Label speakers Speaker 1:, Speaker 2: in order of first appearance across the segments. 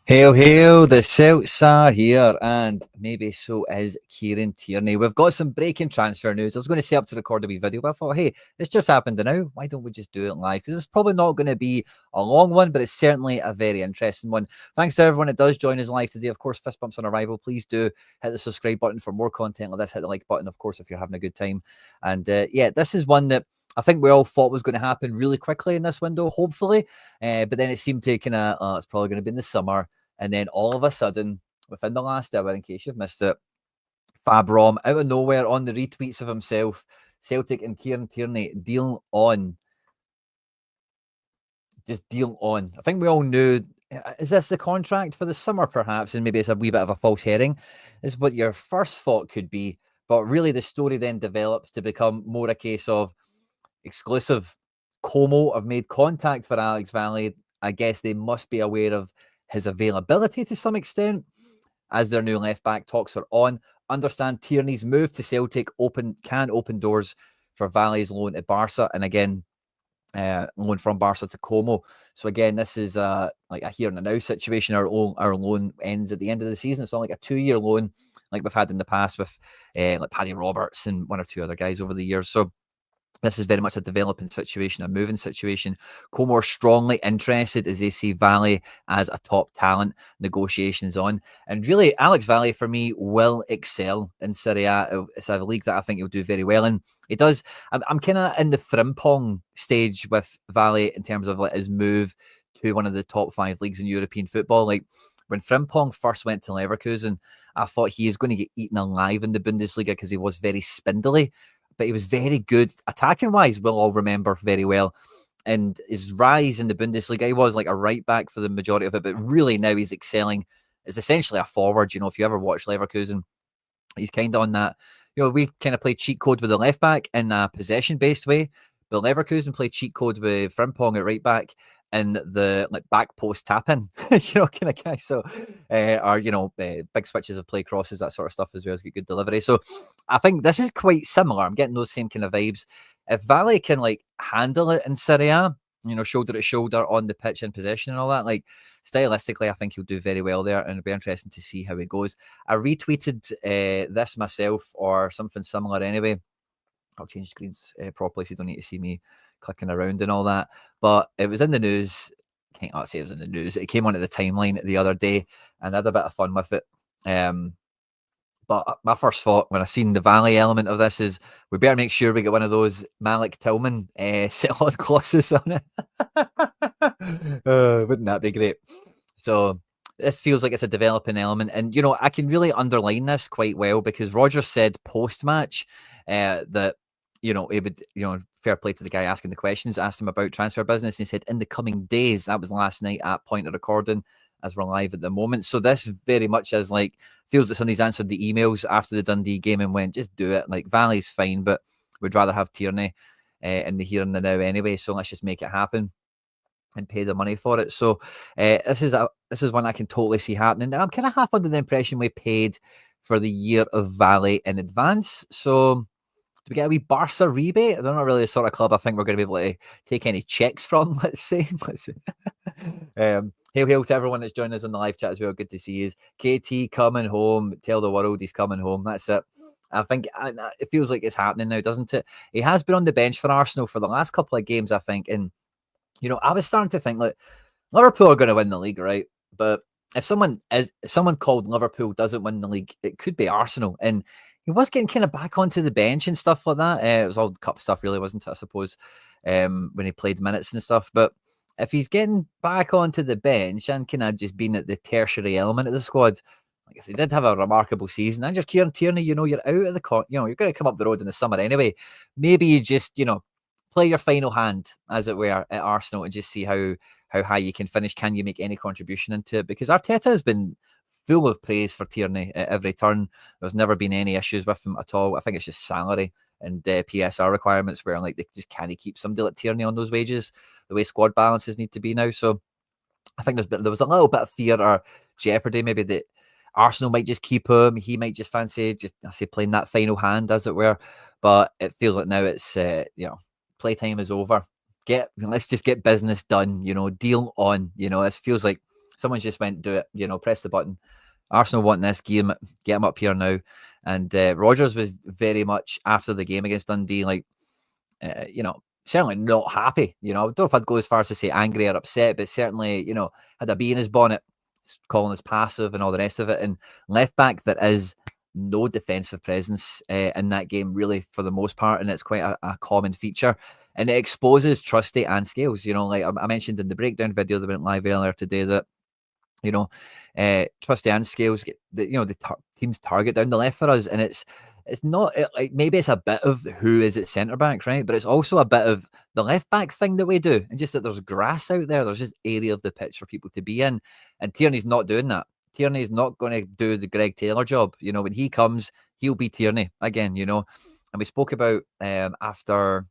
Speaker 1: Hail, hail, the Celts are here, and maybe so is Kieran Tierney. We've got some breaking transfer news. I was going to set up to record a wee video, but I thought, hey, it's just happened now. Why don't we just do it live? Because it's probably not going to be a long one, but it's certainly a very interesting one. Thanks to everyone that does join us live today. Of course, fist bumps on arrival. Please do hit the subscribe button for more content like this. Hit the like button, of course, if you're having a good time. And yeah, this is one that I think we all thought was going to happen really quickly in this window, hopefully. But then it seemed to kind of, it's probably going to be in the summer. And then all of a sudden, within the last hour, in case you've missed it, Fab Rom, out of nowhere on the retweets of himself, Celtic and Kieran Tierney deal on. Just deal on. I think we all knew, is this the contract for the summer perhaps? And maybe it's a wee bit of a false herring, is what your first thought could be. But really the story then develops to become more a case of exclusive. Como have made contact for Alex Valle. I guess they must be aware of his availability to some extent as their new left back talks are on. Understand Tierney's move to Celtic can open doors for Valle's loan at Barca, and again, loan from Barca to Como. So again, this is like a here and a now situation. Our loan ends at the end of the season. It's not like a 2-year loan like we've had in the past with like Paddy Roberts and one or two other guys over the years. So this is very much a developing situation, a moving situation. Como are strongly interested as they see Valle as a top talent, negotiations on. And really, Alex Valle, for me, will excel in Serie A. It's a league that I think he'll do very well in. It does. I'm kind of in the Frimpong stage with Valle in terms of like his move to one of the top 5 leagues in European football. Like when Frimpong first went to Leverkusen, I thought he is going to get eaten alive in the Bundesliga because he was very spindly. But he was very good attacking wise. We'll all remember very well. And his rise in the Bundesliga, he was like a right back for the majority of it, but really now he's excelling as essentially a forward. You know, if you ever watch Leverkusen, he's kind of on that. You know, we kind of play cheat code with the left back in a possession based way, but Leverkusen play cheat code with Frimpong at right back and the like back post tapping, you know, kind of guy. So, or you know, big switches of play crosses, that sort of stuff as well as good delivery. So, I think this is quite similar. I'm getting those same kind of vibes. If Valle can like handle it in Serie A, you know, shoulder to shoulder on the pitch in possession and all that, like stylistically, I think he'll do very well there, and it'll be interesting to see how he goes. I retweeted this myself or something similar anyway. I'll change screens properly so you don't need to see me clicking around and all that. But it was in the news. Can't say it was in the news. It came onto the timeline the other day, and I had a bit of fun with it. But my first thought when I seen the Valle element of this is we better make sure we get one of those Malik Tillman sell-on clauses on it. Wouldn't that be great? So this feels like it's a developing element. And, you know, I can really underline this quite well because Rodgers said post-match that, you know, it would, you know, fair play to the guy asking the questions, asked him about transfer business. And he said, in the coming days, that was last night at point of recording as we're live at the moment. So this very much is like, feels that somebody's answered the emails after the Dundee game and went, just do it. Like Valle's fine, but we'd rather have Tierney in the here and the now anyway. So let's just make it happen and pay the money for it. So this is one I can totally see happening. I'm kind of half under the impression we paid for the year of Valle in advance. So do we get a wee Barca rebate? They're not really the sort of club I think we're going to be able to take any checks from, let's say. Hail to everyone that's joined us on the live chat as well. Good to see you. KT coming home. Tell the world he's coming home. That's it. I think it feels like it's happening now, doesn't it? He has been on the bench for Arsenal for the last couple of games, I think. And, you know, I was starting to think, like, Liverpool are going to win the league, right? But if someone called Liverpool doesn't win the league, it could be Arsenal. And he was getting kind of back onto the bench and stuff like that. It was all cup stuff, really, wasn't it? I suppose when he played minutes and stuff. But if he's getting back onto the bench and kind of just being at the tertiary element of the squad, I guess he did have a remarkable season. And just Kieran Tierney, you know, you're out of the you know, you're going to come up the road in the summer anyway. Maybe you just, you know, play your final hand, as it were, at Arsenal and just see how high you can finish. Can you make any contribution into it? Because Arteta has been full of praise for Tierney at every turn. There's never been any issues with him at all. I think it's just salary and PSR requirements where like they just can't keep somebody like Tierney on those wages the way squad balances need to be now. So I think there was a little bit of fear or jeopardy maybe that Arsenal might just keep him. He might just fancy playing that final hand, as it were. But it feels like now it's you know, playtime is over. Let's just get business done. You know, deal on. You know, it feels like Someone just went, do it, press the button. Arsenal want this, get him up here now. And Rodgers was very much after the game against Dundee, like, certainly not happy. I don't know if I'd go as far as to say angry or upset, but certainly, had a bee in his bonnet, calling us passive and all the rest of it. And left back, there is no defensive presence in that game, really, for the most part, and it's quite a common feature. And it exposes Trusty and Scales. Like I mentioned in the breakdown video that went live earlier today, that Trusty and Scales get the team's target down the left for us, and it's not like, maybe it's a bit of who is at centre back, right? But it's also a bit of the left back thing that we do, and just that there's grass out there, there's just area of the pitch for people to be in, and Tierney's not doing that. Tierney's not going to do the Greg Taylor job. When he comes, he'll be Tierney again. And we spoke about after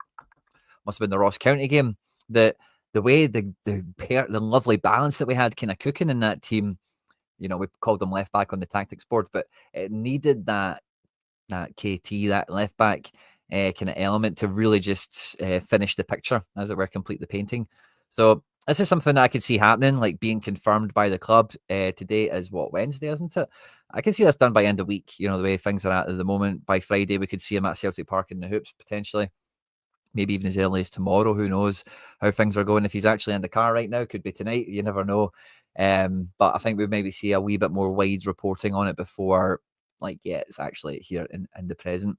Speaker 1: must have been the Ross County game that the way the lovely balance that we had kind of cooking in that team. We called them left back on the tactics board, but it needed that KT, that left back kind of element to really just finish the picture, as it were, complete the painting. So this is something that I can see happening, like being confirmed by the club. Today is Wednesday, isn't it? I can see this done by end of week, the way things are at the moment. By Friday, we could see him at Celtic Park in the hoops, potentially. Maybe even as early as tomorrow. Who knows how things are going? If he's actually in the car right now, could be tonight. You never know. But I think we maybe see a wee bit more wide reporting on it before, it's actually here in the present.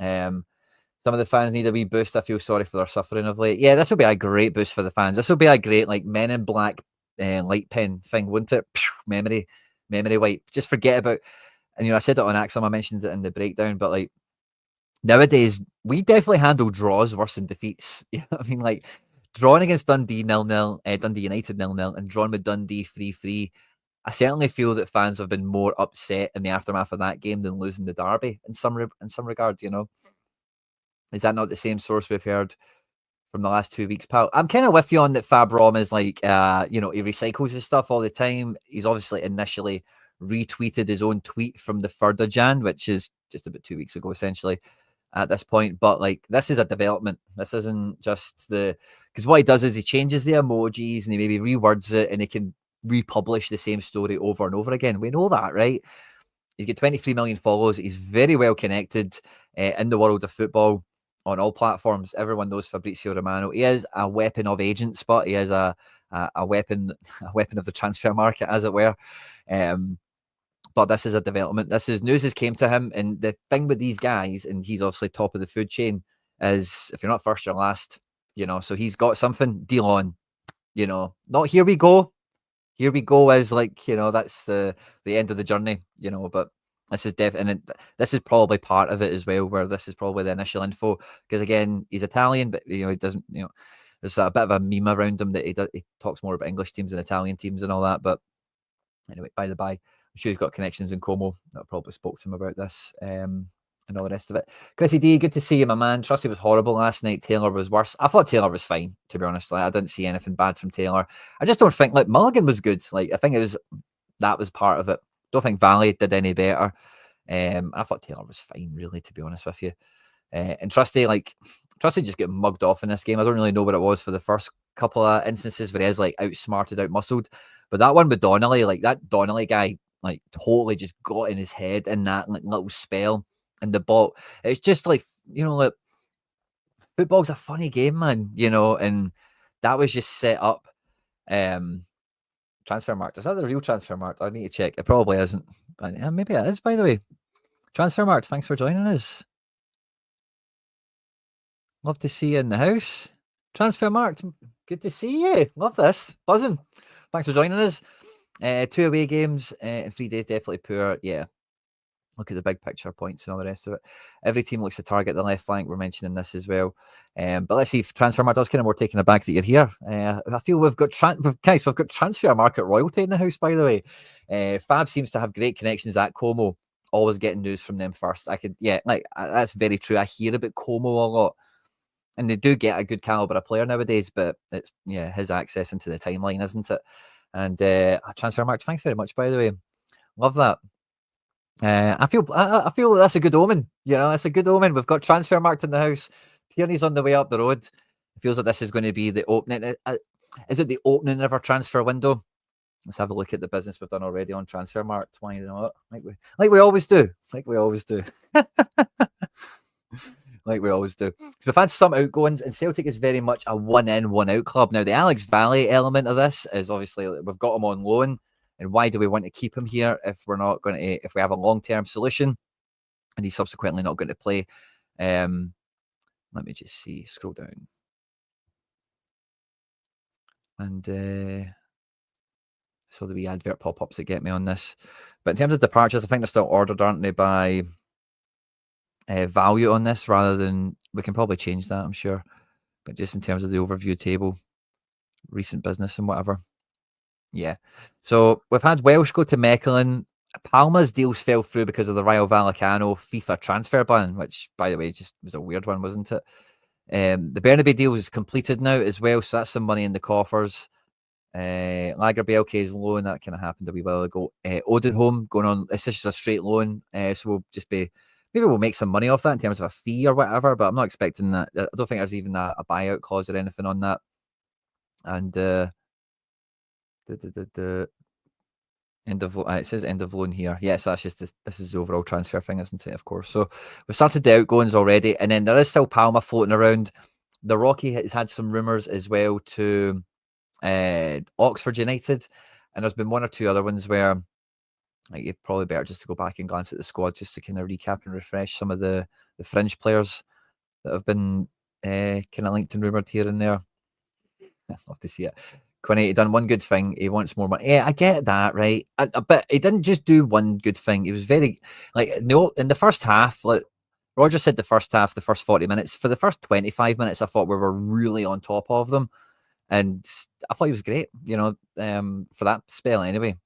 Speaker 1: Some of the fans need a wee boost. I feel sorry for their suffering of late. Yeah, this will be a great boost for the fans. This will be a great, Men in Black light pen thing, wouldn't it? Memory wipe. Just forget about. And I said it on Axum. I mentioned it in the breakdown, but nowadays we definitely handle draws worse than defeats. You know what I mean? Drawing against Dundee 0-0, Dundee United 0-0, and drawn with Dundee 3-3. I certainly feel that fans have been more upset in the aftermath of that game than losing the derby in some regard. Is that not the same source we've heard from the last 2 weeks, pal? I'm kind of with you on that. Fab Rom is he recycles his stuff all the time. He's obviously initially retweeted his own tweet from the 3rd of Jan, which is just about 2 weeks ago, essentially, at this point. But this is a development. This isn't just because what he does is he changes the emojis and he maybe rewords it, and he can republish the same story over and over again. We know that, right? He's got 23 million followers. He's very well connected in the world of football on all platforms. Everyone knows Fabrizio Romano. He is a weapon of agents, but he is a weapon of the transfer market, as it were. But this is a development. This is news. Has came to him, and the thing with these guys, and he's obviously top of the food chain, is if you're not first, you're last. So he's got something. Deal on. Not here we go. Here we go is that's the end of the journey. But this is definitely, this is probably part of it as well, where this is probably the initial info, because again, he's Italian, but he doesn't, there's a bit of a meme around him that he talks more about English teams and Italian teams and all that. But anyway, by the by, I'm sure he's got connections in Como that probably spoke to him about this and all the rest of it. Chrissy D, good to see you, my man. Trusty was horrible last night. Taylor was worse. I thought Taylor was fine, to be honest. I didn't see anything bad from Taylor. I just don't think Mulligan was good. I think that was part of it. Don't think Valle did any better. I thought Taylor was fine, really, to be honest with you. And Trusty just got mugged off in this game. I don't really know what it was for the first couple of instances where he is outsmarted, outmuscled. But that one with Donnelly, that Donnelly guy, totally just got in his head in that little spell. And the ball, it's just football's a funny game, man, and that was just set up. Transfermarkt. Is that the real Transfermarkt? I need to check. It probably isn't. But maybe it is, by the way. Transfermarkt, thanks for joining us. Love to see you in the house. Transfermarkt, good to see you. Love this. Buzzing. Thanks for joining us. 2 away games in 3 days, definitely poor. Yeah. Look at the big picture points and all the rest of it. Every team looks to target the left flank. We're mentioning this as well. But let's see if Transfermarkt. I was kind of more taken aback that you're here. I feel we've got transfer market royalty in the house, by the way. Fab seems to have great connections at Como. Always getting news from them first. That's very true. I hear about Como a lot. And they do get a good caliber of player nowadays, but it's his access into the timeline, isn't it? And Transfermarkt, thanks very much, by the way. Love that. I feel that's a good omen. That's a good omen. We've got Transfermarkt in the house. Tierney's on the way up the road. It feels like this is going to be the opening. Is it the opening of our transfer window? Let's have a look at the business we've done already on Transfermarkt. Why not? Like we always do. Like we always do. Like we always do. So we've had some outgoings, and Celtic is very much a one in, one out club. Now, the Alex Valle element of this is obviously we've got him on loan, and why do we want to keep him here if we're not going to, if we have a long term solution, and he's subsequently not going to play? Let me just see. Scroll down, and so the wee advert pop ups that get me on this. But in terms of departures, I think they're still ordered, aren't they, by value on this rather than, we can probably change that, I'm sure. But just in terms of the overview table, recent business and whatever. Yeah. So we've had Welsh go to Mechelen. Palma's deals fell through because of the Rayo Vallecano FIFA transfer ban, which, by the way, just was a weird one, wasn't it? The Bernabe deal is completed now as well, so that's some money in the coffers. Lager BLK's loan, that kind of happened a wee while ago. Odenholm going on, it's just a straight loan, so we'll just be, maybe we'll make some money off that in terms of a fee or whatever, but I'm not expecting that. I don't think there's even a buyout clause or anything on that. And the end of it says end of loan here. Yeah, so that's just this is the overall transfer thing, isn't it? Of course. So we've started the outgoings already, and then there is still Palma floating around. The Rocky has had some rumours as well to Oxford United, and there's been one or two other ones where, like, you'd probably better just to go back and glance at the squad just to kind of recap and refresh some of the fringe players that have been kind of linked and rumoured here and there. I'd love to see it. Quinny, he done one good thing. He wants more money. Yeah, I get that, right? But he didn't just do one good thing. He was very, like, no, in the first half, like Roger said, the first half, the first 40 minutes. For the first 25 minutes, I thought we were really on top of them. And I thought he was great, you know, for that spell anyway.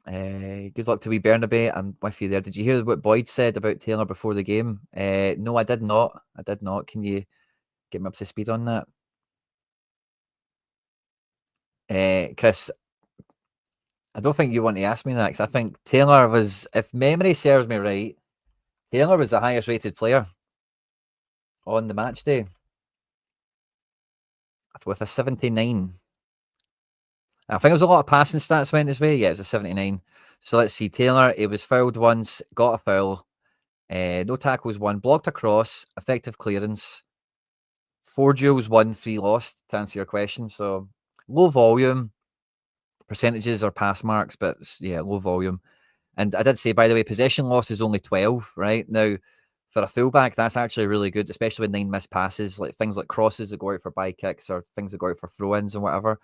Speaker 1: Good luck to wee Bernabe. I'm with you there. Did you hear what Boyd said about Taylor before the game? No, I did not. I did not. Can you get me up to speed on that? Chris, I don't think you want to ask me that, because I think Taylor was, if memory serves me right, Taylor was the highest rated player on the match day with a 79. I think it was a lot of passing stats went his way. Yeah, it was a 79. So let's see. Taylor, he was fouled once, got a foul, no tackles won, blocked a cross, effective clearance, 4 duels won, 3 lost, to answer your question. So low volume, percentages or pass marks, but yeah, low volume. And I did say, by the way, possession loss is only 12, right? Now, for a fullback, that's actually really good, especially with 9 missed passes, like things like crosses that go out for by kicks or things that go out for throw-ins and whatever.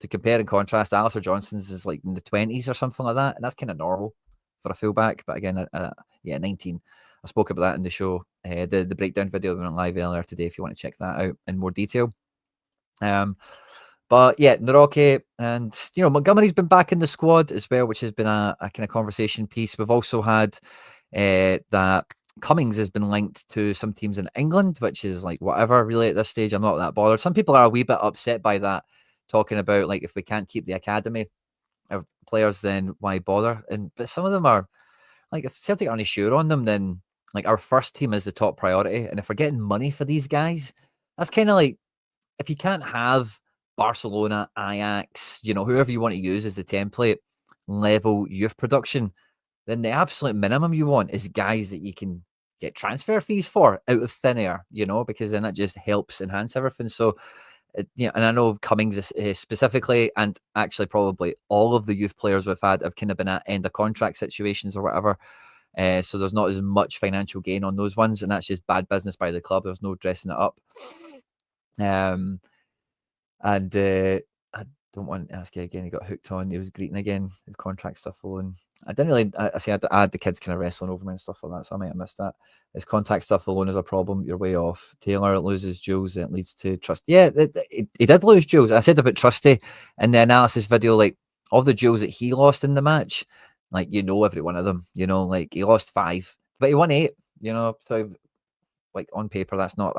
Speaker 1: To compare and contrast, Alistair Johnston's is like in the 20s or something like that, and that's kind of normal for a fullback. But again, yeah, 19. I spoke about that in the show, the breakdown video that went live earlier today, if you want to check that out in more detail. But yeah, Naroki and, you know, Montgomery's been back in the squad as well, which has been a kind of conversation piece. We've also had that Cummings has been linked to some teams in England, which is like whatever, really, at this stage. I'm not that bothered. Some people are a wee bit upset by that, talking about, like, if we can't keep the academy of players, then why bother? But some of them are, like, if Celtic aren't sure on them, then, like, our first team is the top priority. And if we're getting money for these guys, that's kind of like, if you can't have Barcelona, Ajax, you know, whoever you want to use as the template level youth production, then the absolute minimum you want is guys that you can get transfer fees for out of thin air, you know, because then that just helps enhance everything. So, yeah, and I know Cummings specifically, and actually probably all of the youth players we've had have kind of been at end of contract situations or whatever. So there's not as much financial gain on those ones, and that's just bad business by the club. There's no dressing it up. And I don't want to ask you again. He got hooked on. He was greeting again. His contract stuff alone. I didn't really. I had the kids kind of wrestling over me and stuff like that, so I might have missed that. His contact stuff alone is a problem. You're way off. Taylor loses Jules. It leads to trust. Yeah, he did lose Jules. I said about Trusty in the analysis video, like, of the Jules that he lost in the match, like, you know, every one of them. You know, like, he lost 5, but he won 8. You know, so, like, on paper, that's not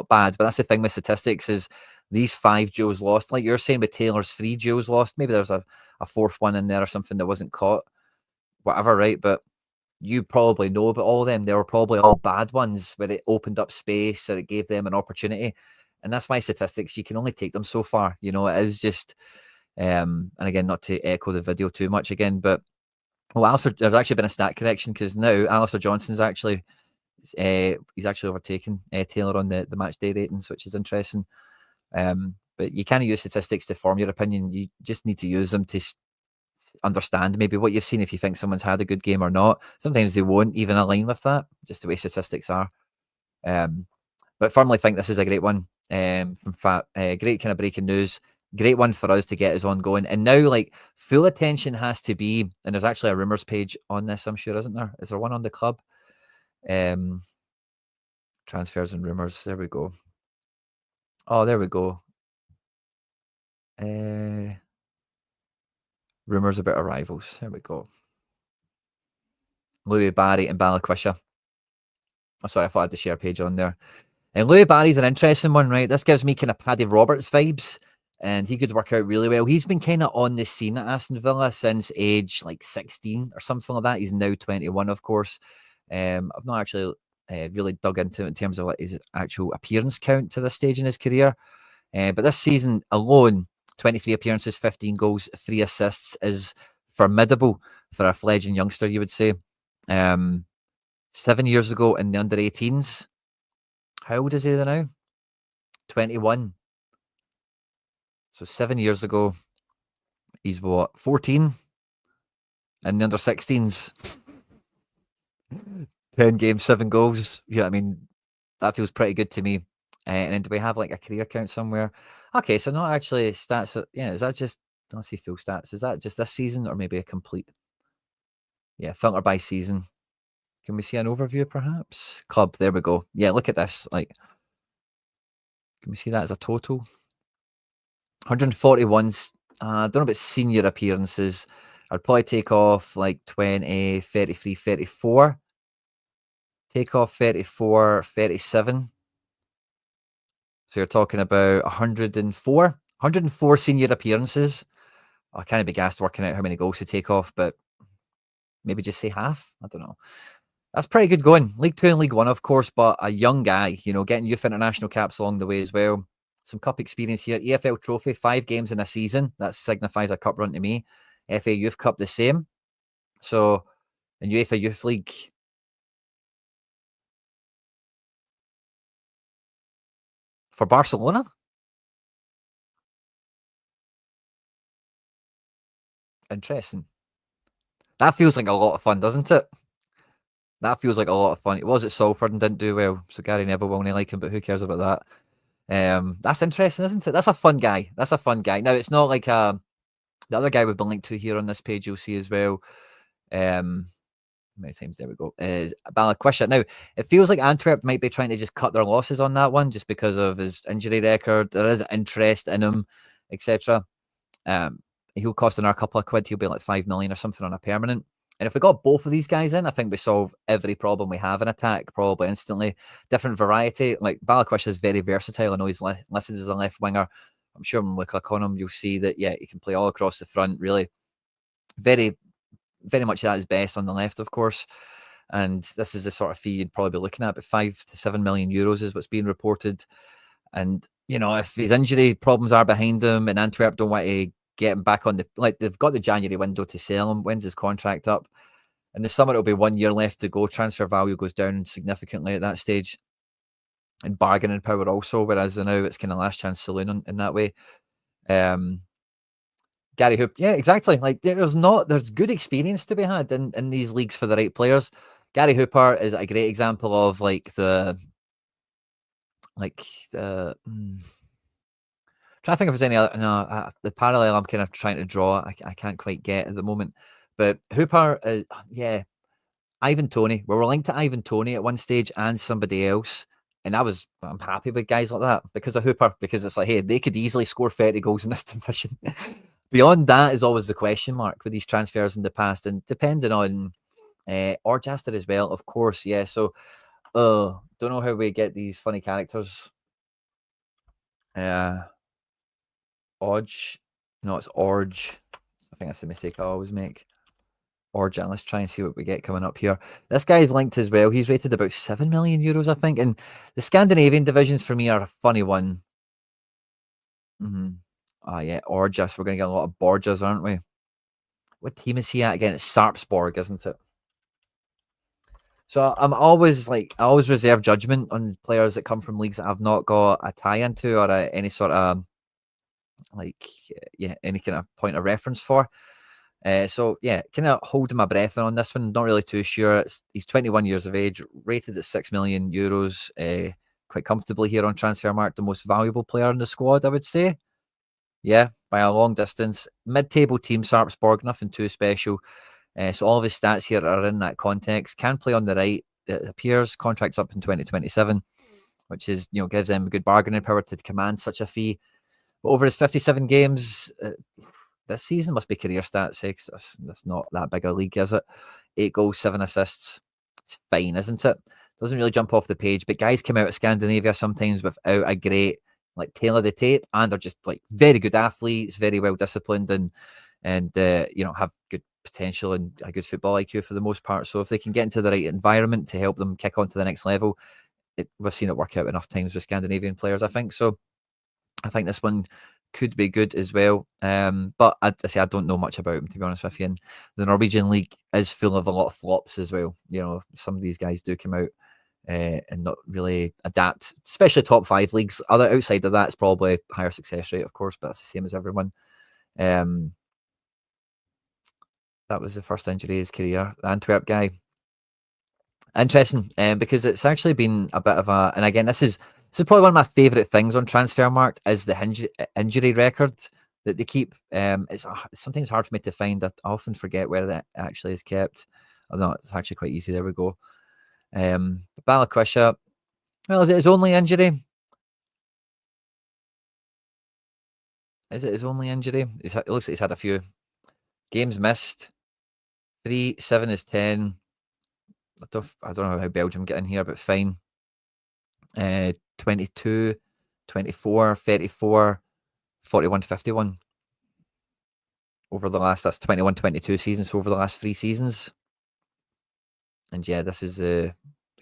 Speaker 1: bad. But that's the thing with statistics, is these 5 duels lost, like you're saying with Taylor's 3 duels lost, maybe there's a 4th one in there or something that wasn't caught, whatever, right? But you probably know about all of them. They were probably all bad ones where it opened up space, or it gave them an opportunity. And that's why statistics, you can only take them so far. You know, it is just, and again, not to echo the video too much again, but there's actually been a stat correction because now Alistair Johnston's actually, he's actually overtaken Taylor on the match day ratings, which is interesting. But you can't use statistics to form your opinion. You just need to use them to understand maybe what you've seen, if you think someone's had a good game or not. Sometimes they won't even align with that, just the way statistics are. But firmly think this is a great one. Great kind of breaking news. Great one for us to get us ongoing. And now, like, full attention has to be, and there's actually a rumours page on this, I'm sure, isn't there? Is there one on the club? Transfers and rumours. There we go. Oh, there we go. Rumours about arrivals. There we go. Louis Barry and Balikwisha. Oh, sorry, I thought I had the share page on there. And Louis Barry's an interesting one, right? This gives me kind of Paddy Roberts vibes, and he could work out really well. He's been kind of on the scene at Aston Villa since age like 16 or something like that. He's now 21, of course. I've not actually really dug into it in terms of like his actual appearance count to this stage in his career. But this season alone, 23 appearances, 15 goals, 3 assists is formidable for a fledgling youngster, you would say. 7 years ago in the under 18s. How old is he now? 21. So 7 years ago, he's what, 14? And the under 16s, 10 games, 7 goals. You know what I mean? That feels pretty good to me. And then do we have like a career count somewhere? Okay, so not actually stats. Yeah, is that just, let's see, full stats. Is that just this season or maybe a complete? Yeah, filter by season. Can we see an overview perhaps? Club, there we go. Yeah, look at this. Like, can we see that as a total? 141. I don't know about senior appearances. I'd probably take off like 20, 33, 34. Take off 34, 37. So you're talking about 104. 104 senior appearances. I can't be gassed working out how many goals to take off, but maybe just say half. I don't know. That's pretty good going. League 2 and League 1, of course, but a young guy, you know, getting youth international caps along the way as well. Some cup experience here. EFL trophy, 5 games in a season. That signifies a cup run to me. FA Youth Cup, the same. So, in UEFA Youth League, for Barcelona? Interesting. That feels like a lot of fun, doesn't it? That feels like a lot of fun. It was at Salford and didn't do well, so Gary Neville will only like him, but who cares about that? That's interesting, isn't it? That's a fun guy. That's a fun guy. Now, it's not like the other guy we've been linked to here on this page, you'll see as well. How many times? There we go. Is Balikwisha. Now, it feels like Antwerp might be trying to just cut their losses on that one just because of his injury record. There is interest in him, etc. He'll cost another couple of quid. He'll be like 5 million or something on a permanent. And if we got both of these guys in, I think we solve every problem we have in attack probably instantly. Different variety. Like Balikwisha is very versatile. I know he's listed as a left winger. I'm sure when we click on him, you'll see that, yeah, he can play all across the front, really. Very, very much at his best on the left, of course. And this is the sort of fee you'd probably be looking at. But 5 to 7 million euros is what's being reported. And, you know, if his injury problems are behind him and Antwerp don't want to get him back on the, like, they've got the January window to sell him. When's his contract up? In the summer, it'll be 1 year left to go. Transfer value goes down significantly at that stage. And bargaining power also, whereas now it's kind of last chance saloon in that way. Gary Hoop, yeah, exactly. Like there's good experience to be had in these leagues for the right players. Gary Hooper is a great example of trying to think if there's any other. No, the parallel I'm kind of trying to draw, I can't quite get at the moment. But Hooper, yeah, Ivan Toney. We were linked to Ivan Toney at one stage and somebody else. And I'm happy with guys like that because of Hooper, because it's like, hey, they could easily score 30 goals in this division. Beyond that is always the question mark with these transfers in the past, and depending on Orjaster as well, of course. Yeah, so don't know how we get these funny characters. Odge. No, it's Orge. I think that's the mistake I always make. Orjan. Let's try and see what we get coming up here. This guy's linked as well. He's rated about 7 million euros, I think. And the Scandinavian divisions for me are a funny one. Mm-hmm. Oh, yeah, Orjas. We're going to get a lot of Borjas, aren't we? What team is he at again? It's Sarpsborg, isn't it? So I'm always I always reserve judgment on players that come from leagues that I've not got a tie into or any sort of like yeah, any kind of point of reference for. So yeah, kind of holding my breath on this one. Not really too sure. He's 21 years of age, rated at €6 million, quite comfortably here on Transfermarkt. The most valuable player in the squad, I would say. Yeah, by a long distance. Mid-table team, Sarpsborg, nothing too special. So all of his stats here are in that context. Can play on the right. It appears contracts up in 2027, which is gives them good bargaining power to command such a fee. But over his 57 games this season, must be career stats. That's not that big a league, is it? 8 goals, 7 assists. It's fine, isn't it? Doesn't really jump off the page. But guys come out of Scandinavia sometimes without a great tail of the tape, and they're just very good athletes, very well disciplined, and have good potential and a good football IQ for the most part. So if they can get into the right environment to help them kick on to the next level, we've seen it work out enough times with Scandinavian players, I think. So I think this one could be good as well. But I say I don't know much about him, to be honest with you. And the Norwegian league is full of a lot of flops as well. Some of these guys do come out and not really adapt, especially top 5 leagues. Outside of that, it's probably higher success rate, of course, but that's the same as everyone. That was the first injury of his career. The Antwerp guy. Interesting, because it's actually been a bit of a, and again, this is probably one of my favourite things on Transfermarkt is the injury record that they keep. It's sometimes hard for me to find. I often forget where that actually is kept. Oh, no, it's actually quite easy. There we go. Balikwisha. Well, is it his only injury? Is it his only injury? It looks like he's had a few games missed. 3, 7 is 10. I don't know how Belgium get in here, but fine. 22, 24, 34, 41, 51 over the last, that's 21-22 seasons, so over the last 3 seasons. And yeah, this is the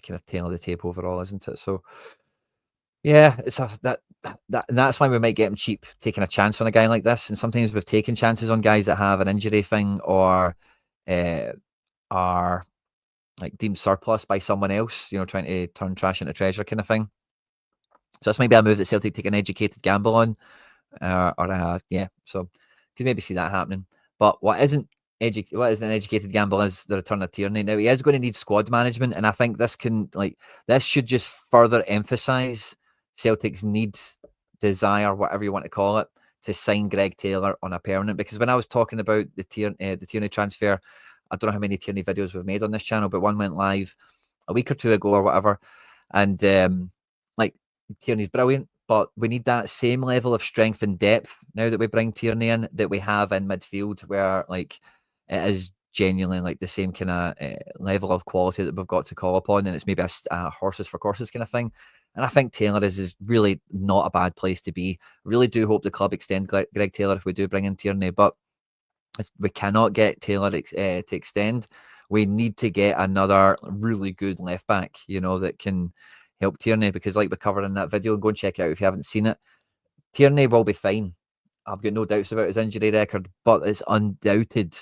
Speaker 1: kind of tail of the tape overall, isn't it? So yeah, it's that's why we might get him cheap, taking a chance on a guy like this. And sometimes we've taken chances on guys that have an injury thing or are deemed surplus by someone else, trying to turn trash into treasure kind of thing. So this might be a move that Celtic take an educated gamble on, so could maybe see that happening. But what isn't an educated gamble is the return of Tierney. Now he is going to need squad management, and I think this should just further emphasise Celtic's need, desire, whatever you want to call it, to sign Greg Taylor on a permanent. Because when I was talking about the Tierney transfer, I don't know how many Tierney videos we've made on this channel, but one went live a week or two ago or whatever, and Tierney's brilliant, but we need that same level of strength and depth now that we bring Tierney in that we have in midfield, where it is genuinely the same kind of level of quality that we've got to call upon, and it's maybe a horses for courses kind of thing. And I think Taylor is really not a bad place to be. Really do hope the club extend Greg Taylor if we do bring in Tierney, but if we cannot get Taylor to extend, we need to get another really good left back, that can help Tierney, because like we covered in that video, go and check it out if you haven't seen it. Tierney will be fine. I've got no doubts about his injury record, but it's undoubted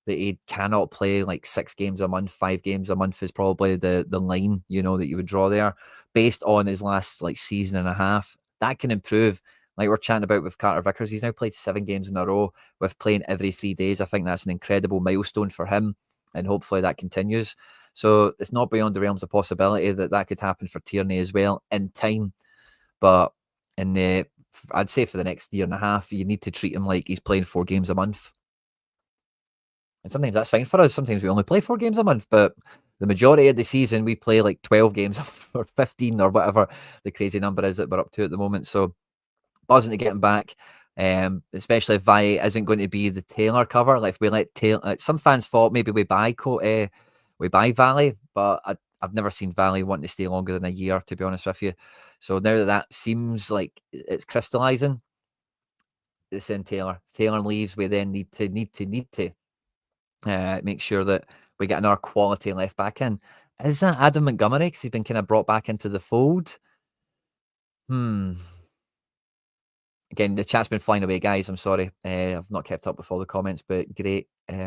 Speaker 1: that he cannot play 6 games a month, 5 games a month is probably the line, that you would draw there based on his last season and a half. That can improve. Like we're chatting about with Carter Vickers, he's now played 7 games in a row with playing every 3 days. I think that's an incredible milestone for him, and hopefully that continues. So it's not beyond the realms of possibility that could happen for Tierney as well in time. But I'd say for the next year and a half, you need to treat him like he's playing 4 games a month. And sometimes that's fine for us. Sometimes we only play 4 games a month, but the majority of the season we play 12 games or 15 or whatever the crazy number is that we're up to at the moment. So buzzing to get him back. Especially if Valle isn't going to be the Taylor cover. If we let Taylor, some fans thought maybe we buy Valle, but I've never seen Valle wanting to stay longer than a year, to be honest with you. So now that seems like it's crystallising, it's in Taylor. If Taylor leaves, we then need to make sure that we get another quality left back in. Is that Adam Montgomery? Because he's been kind of brought back into the fold. Again, the chat's been flying away, guys. I'm sorry. I've not kept up with all the comments, but great, great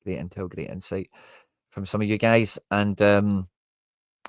Speaker 1: intel, great insight from some of you guys. And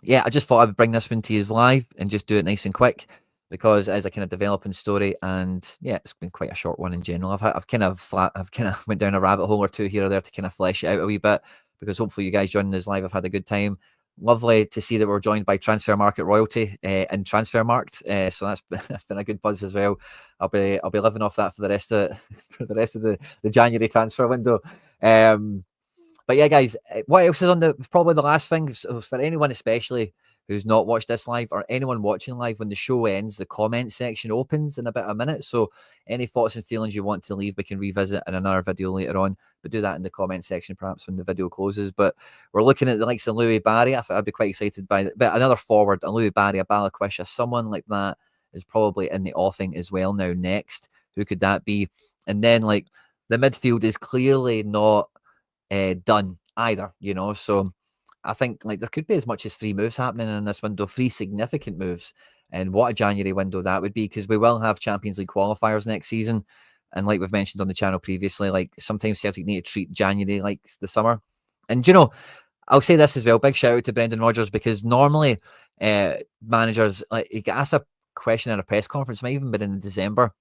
Speaker 1: yeah, I just thought I would bring this one to you live and just do it nice and quick because as a kind of developing story, and yeah, it's been quite a short one in general. I've kind of went down a rabbit hole or two here or there to kind of flesh it out a wee bit because hopefully you guys joining us live have had a good time. Lovely to see that we're joined by Transfer Market royalty and Transfermarkt. So that's been a good buzz as well. I'll be living off that for the rest of for the rest of the January transfer window. But yeah, guys, what else is on the probably the last thing so for anyone especially who's not watched this live or anyone watching live when the show ends, the comment section opens in about a minute. So any thoughts and feelings you want to leave, we can revisit in another video later on. But do that in the comment section perhaps when the video closes. But we're looking at the likes of Louis Barry. I'd be quite excited by that. But another forward, a Louis Barry, a Balikwisha, someone like that is probably in the offing as well now next. Who could that be? And then like the midfield is clearly not done either, you know. So I think like there could be as much as 3 moves happening in this window, 3 significant moves. And what a January window that would be because we will have Champions League qualifiers next season. And like we've mentioned on the channel previously, like sometimes Celtic need to treat January like the summer. And you know, I'll say this as well. Big shout out to Brenadan Rodgers because normally managers like he got asked a question in a press conference, might even been in December,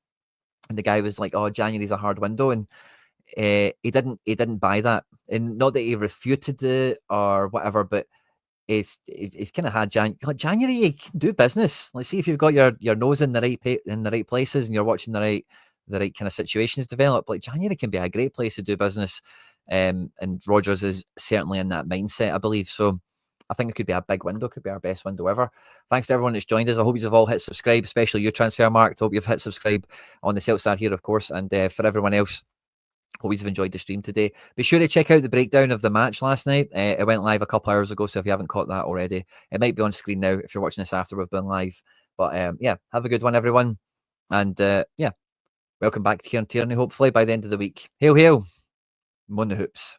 Speaker 1: and the guy was like, "Oh, January's a hard window," and he didn't buy that, and not that he refuted it or whatever, but it's kind of had January. You can do business. Let's see if you've got your nose in the right places and you're watching the right kind of situations develop. Like January can be a great place to do business, and Rodgers is certainly in that mindset, I believe. So I think it could be a big window, could be our best window ever. Thanks to everyone that's joined us. I hope you've all hit subscribe, especially you, Transfermarkt. Hope you've hit subscribe on the Celtic here, of course, and for everyone else. Hope you've enjoyed the stream today. Be sure to check out the breakdown of the match last night. It went live a couple hours ago, so if you haven't caught that already, it might be on screen now if you're watching this after we've been live. But yeah, have a good one, everyone. And yeah, welcome back to Kieran Tierney, hopefully by the end of the week. Hail, hail. Mon the hoops.